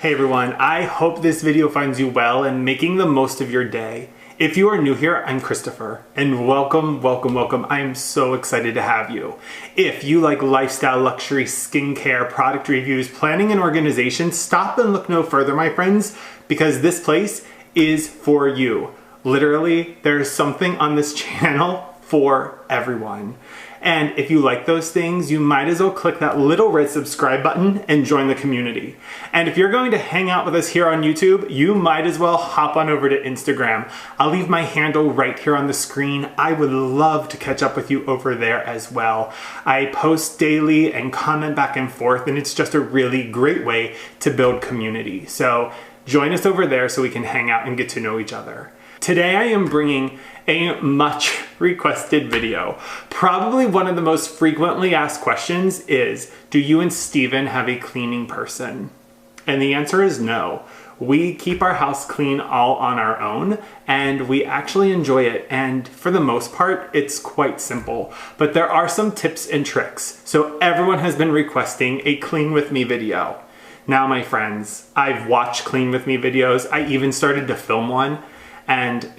Hey everyone, I hope this video finds you well and making the most of your day. If you are new here, I'm Christopher, and welcome. I am so excited to have you. If you like lifestyle, luxury, skincare, product reviews, planning, and organization, stop and look no further, my friends, because this place is for you. Literally, there's something on this channel for everyone. And if you like those things, you might as well click that little red subscribe button and join the community. And if you're going to hang out with us here on YouTube, you might as well hop on over to Instagram. I'll leave my handle right here on the screen. I would love to catch up with you over there as well. I post daily and comment back and forth, and it's just a really great way to build community. So join us over there so we can hang out and get to know each other. Today I am bringing a much requested video. Probably one of the most frequently asked questions is, do you and Steven have a cleaning person? And the answer is no. We keep our house clean all on our own, and we actually enjoy it. And for the most part, it's quite simple. But there are some tips and tricks. So everyone has been requesting a clean with me video. Now, my friends, I've watched clean with me videos. I even started to film one. And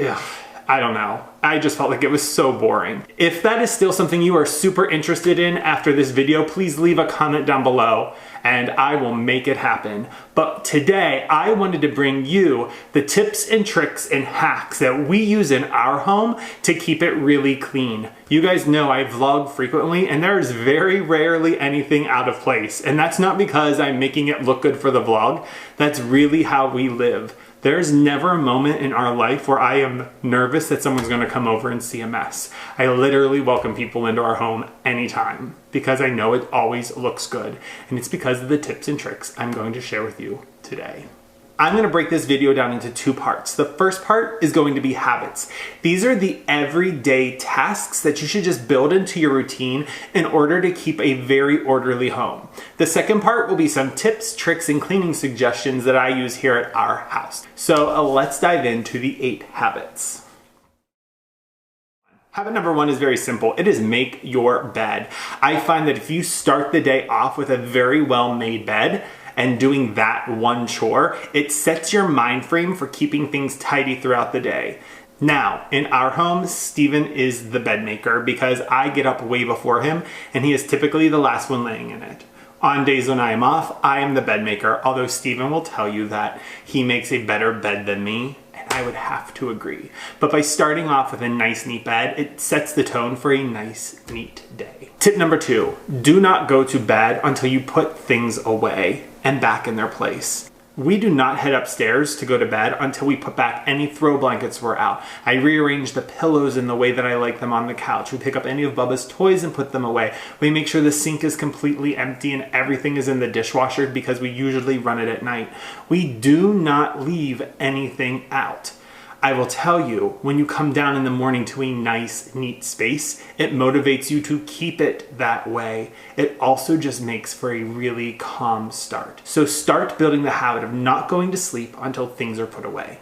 I don't know, I just felt like it was so boring. If that is still something you are super interested in after this video, please leave a comment down below and I will make it happen. But today I wanted to bring you the tips and tricks and hacks that we use in our home to keep it really clean. You guys know I vlog frequently and there is very rarely anything out of place. And that's not because I'm making it look good for the vlog. That's really how we live. There's never a moment in our life where I am nervous that someone's gonna come over and see a mess. I literally welcome people into our home anytime because I know it always looks good. And it's because of the tips and tricks I'm going to share with you today. I'm gonna break this video down into two parts. The first part is going to be habits. These are the everyday tasks that you should just build into your routine in order to keep a very orderly home. The second part will be some tips, tricks, and cleaning suggestions that I use here at our house. So let's dive into the 8 habits. Habit number 1 is very simple. It is make your bed. I find that if you start the day off with a very well-made bed, and doing that one chore, it sets your mind frame for keeping things tidy throughout the day. Now, in our home, Steven is the bed maker because I get up way before him and he is typically the last one laying in it. On days when I am off, I am the bed maker, although Steven will tell you that he makes a better bed than me, and I would have to agree. But by starting off with a nice, neat bed, it sets the tone for a nice, neat day. Tip number 2, do not go to bed until you put things away and back in their place. We do not head upstairs to go to bed until we put back any throw blankets we're out. I rearrange the pillows in the way that I like them on the couch. We pick up any of Bubba's toys and put them away. We make sure the sink is completely empty and everything is in the dishwasher because we usually run it at night. We do not leave anything out. I will tell you, when you come down in the morning to a nice, neat space, it motivates you to keep it that way. It also just makes for a really calm start. So start building the habit of not going to sleep until things are put away.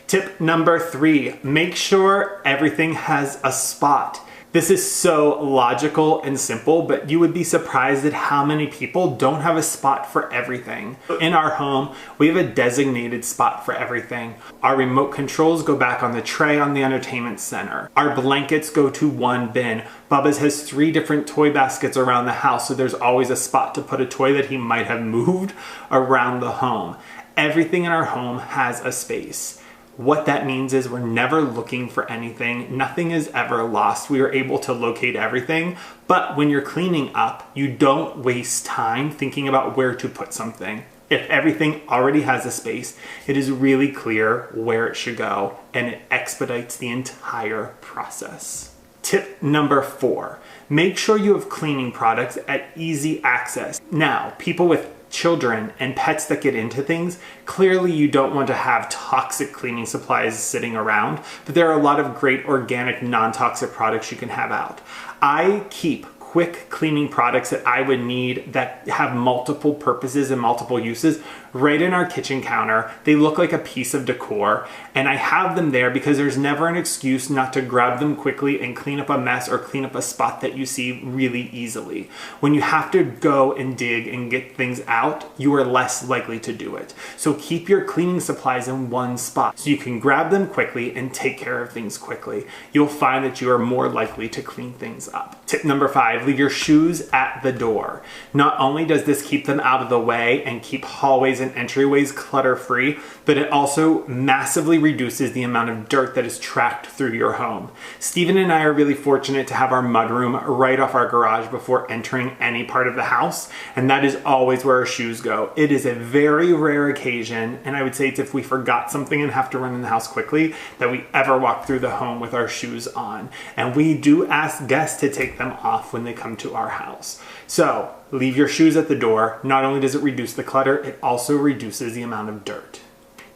Tip number 3, make sure everything has a spot. This is so logical and simple, but you would be surprised at how many people don't have a spot for everything. In our home, we have a designated spot for everything. Our remote controls go back on the tray on the entertainment center. Our blankets go to one bin. Bubba's has 3 different toy baskets around the house, so there's always a spot to put a toy that he might have moved around the home. Everything in our home has a space. What that means is we're never looking for anything. Nothing is ever lost. We are able to locate everything. But when you're cleaning up, you don't waste time thinking about where to put something. If everything already has a space, it is really clear where it should go, and it expedites the entire process. Tip number 4, make sure you have cleaning products at easy access. Now, people with children and pets that get into things, clearly you don't want to have toxic cleaning supplies sitting around, but there are a lot of great organic, non-toxic products you can have out. I keep quick cleaning products that I would need that have multiple purposes and multiple uses right in our kitchen counter. They look like a piece of decor, and I have them there because there's never an excuse not to grab them quickly and clean up a mess or clean up a spot that you see really easily. When you have to go and dig and get things out, you are less likely to do it. So keep your cleaning supplies in one spot so you can grab them quickly and take care of things quickly. You'll find that you are more likely to clean things up. Tip number 5, leave your shoes at the door. Not only does this keep them out of the way and keep hallways and entryways clutter-free, but it also massively reduces the amount of dirt that is tracked through your home. Stephen and I are really fortunate to have our mudroom right off our garage before entering any part of the house, and that is always where our shoes go. It is a very rare occasion, and I would say it's if we forgot something and have to run in the house quickly, that we ever walk through the home with our shoes on. And we do ask guests to take them off when they come to our house. So leave your shoes at the door. Not only does it reduce the clutter, it also reduces the amount of dirt.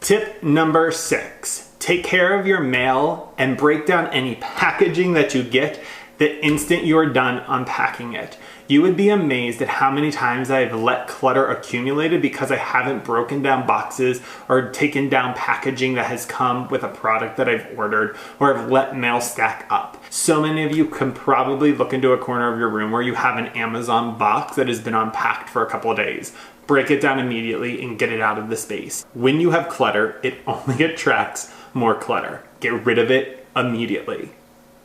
Tip number 6, take care of your mail and break down any packaging that you get the instant you are done unpacking it. You would be amazed at how many times I've let clutter accumulated because I haven't broken down boxes or taken down packaging that has come with a product that I've ordered, or have let mail stack up. So many of you can probably look into a corner of your room where you have an Amazon box that has been unpacked for a couple of days. Break it down immediately and get it out of the space. When you have clutter, it only attracts more clutter. Get rid of it immediately.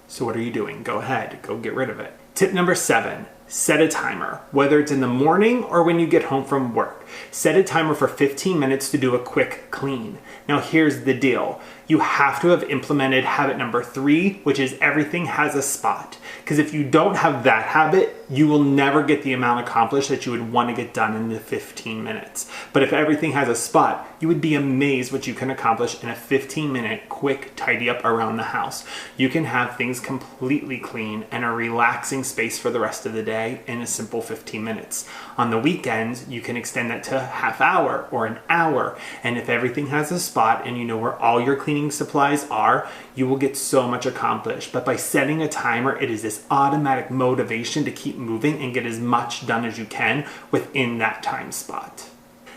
So what are you doing? Go ahead, go get rid of it. Tip number 7, set a timer. Whether it's in the morning or when you get home from work, set a timer for 15 minutes to do a quick clean. Now here's the deal. You have to have implemented habit number 3, which is everything has a spot. Because if you don't have that habit, you will never get the amount accomplished that you would want to get done in the 15 minutes. But if everything has a spot, you would be amazed what you can accomplish in a 15-minute quick tidy up around the house. You can have things completely clean and a relaxing space for the rest of the day in a simple 15 minutes. On the weekends, you can extend that to a half hour or an hour. And if everything has a spot and you know where all your cleaning supplies are, you will get so much accomplished. But by setting a timer, it is this automatic motivation to keep moving and get as much done as you can within that time spot.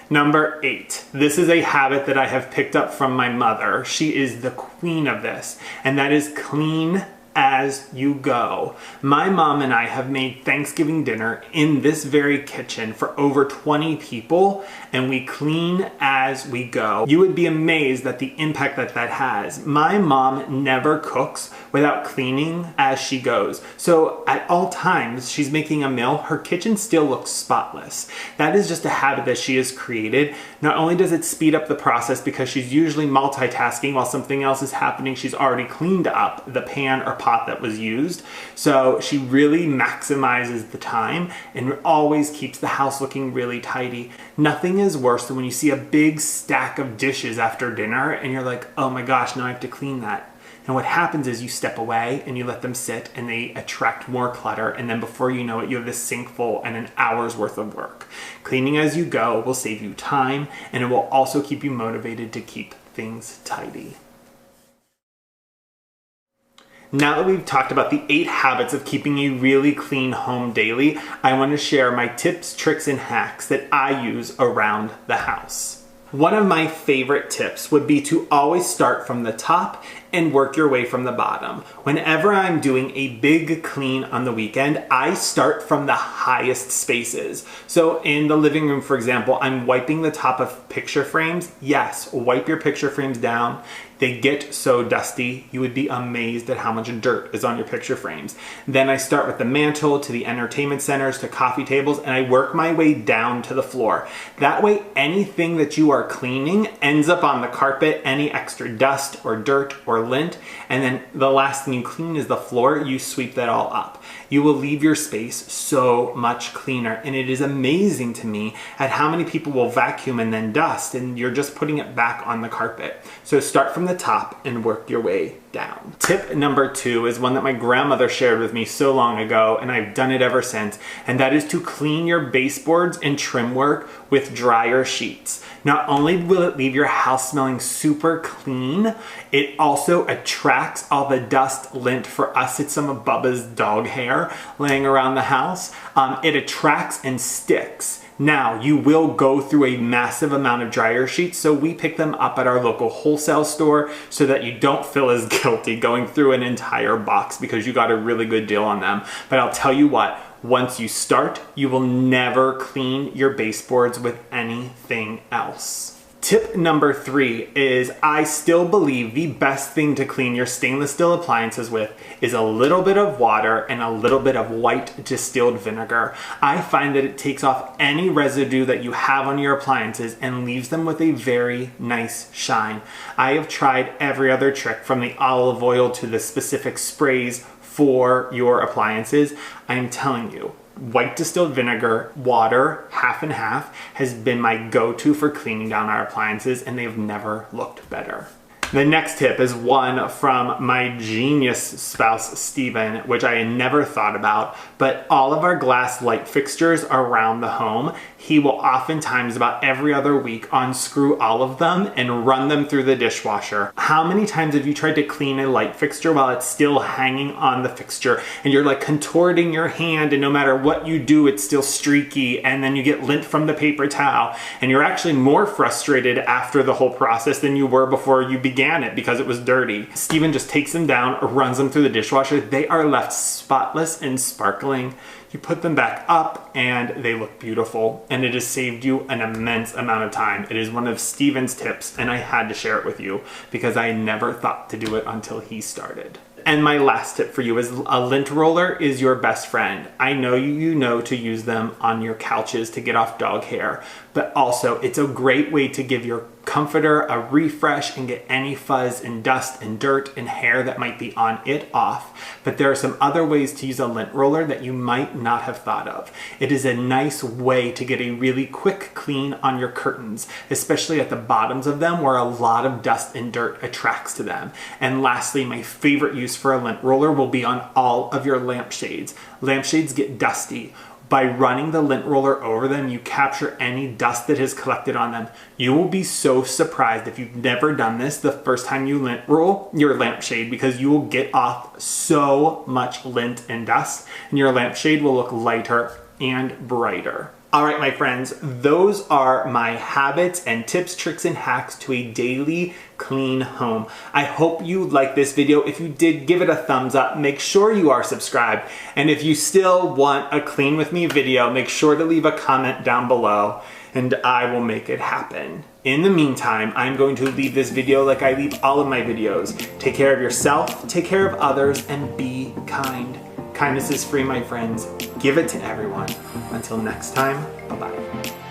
Number 8, this is a habit that I have picked up from my mother. She is the queen of this, and that is clean as you go. My mom and I have made Thanksgiving dinner in this very kitchen for over 20 people, and we clean as we go. You would be amazed at the impact that that has. My mom never cooks without cleaning as she goes. So at all times she's making a meal, her kitchen still looks spotless. That is just a habit that she has created. Not only does it speed up the process because she's usually multitasking while something else is happening, she's already cleaned up the pan or pot that was used. So she really maximizes the time and always keeps the house looking really tidy. Nothing is worse than when you see a big stack of dishes after dinner and you're like, oh my gosh, now I have to clean that. And what happens is you step away and you let them sit and they attract more clutter. And then before you know it, you have this sink full and an hour's worth of work. Cleaning as you go will save you time, and it will also keep you motivated to keep things tidy. Now that we've talked about the 8 habits of keeping a really clean home daily, I want to share my tips, tricks, and hacks that I use around the house. One of my favorite tips would be to always start from the top and work your way from the bottom. Whenever I'm doing a big clean on the weekend, I start from the highest spaces. So in the living room, for example, I'm wiping the top of picture frames. Yes, wipe your picture frames down. They get so dusty, you would be amazed at how much dirt is on your picture frames. Then I start with the mantle to the entertainment centers to coffee tables, and I work my way down to the floor. That way, anything that you are cleaning ends up on the carpet, any extra dust or dirt or lint, and then the last thing you clean is the floor. You sweep that all up. You will leave your space so much cleaner, and it is amazing to me at how many people will vacuum and then dust, and you're just putting it back on the carpet. So start from the top and work your way down. Tip number 2 is one that my grandmother shared with me so long ago, and I've done it ever since, and that is to clean your baseboards and trim work with dryer sheets. Not only will it leave your house smelling super clean, it also attracts all the dust, lint. For us, it's some of Bubba's dog hair laying around the house. It attracts and sticks Now, you will go through a massive amount of dryer sheets, so we pick them up at our local wholesale store so that you don't feel as guilty going through an entire box because you got a really good deal on them. But I'll tell you what, once you start, you will never clean your baseboards with anything else. Tip number 3 is I still believe the best thing to clean your stainless steel appliances with is a little bit of water and a little bit of white distilled vinegar. I find that it takes off any residue that you have on your appliances and leaves them with a very nice shine. I have tried every other trick from the olive oil to the specific sprays for your appliances. I'm telling you, white distilled vinegar, water, half and half, has been my go-to for cleaning down our appliances, and they've never looked better. The next tip is one from my genius spouse, Steven, which I had never thought about, but all of our glass light fixtures around the home, he will oftentimes about every other week unscrew all of them and run them through the dishwasher. How many times have you tried to clean a light fixture while it's still hanging on the fixture and you're like contorting your hand and no matter what you do, it's still streaky, and then you get lint from the paper towel and you're actually more frustrated after the whole process than you were before you began it because it was dirty. Steven just takes them down, runs them through the dishwasher. They are left spotless and sparkling. You put them back up and they look beautiful, and it has saved you an immense amount of time. It is one of Steven's tips and I had to share it with you because I never thought to do it until he started. And my last tip for you is a lint roller is your best friend. I know you know to use them on your couches to get off dog hair, but also it's a great way to give your comforter a refresh and get any fuzz and dust and dirt and hair that might be on it off. But there are some other ways to use a lint roller that you might not have thought of. It is a nice way to get a really quick clean on your curtains, especially at the bottoms of them where a lot of dust and dirt attracts to them. And lastly, my favorite use for a lint roller will be on all of your lampshades. Lampshades get dusty. By running the lint roller over them, you capture any dust that has collected on them. You will be so surprised if you've never done this the first time you lint roll your lampshade, because you will get off so much lint and dust and your lampshade will look lighter and brighter. All right, my friends, those are my habits and tips, tricks, and hacks to a daily clean home. I hope you liked this video. If you did, give it a thumbs up. Make sure you are subscribed. And if you still want a clean with me video, make sure to leave a comment down below and I will make it happen. In the meantime, I'm going to leave this video like I leave all of my videos. Take care of yourself, take care of others, and be kind. Kindness is free, my friends. Give it to everyone. Until next time, bye-bye.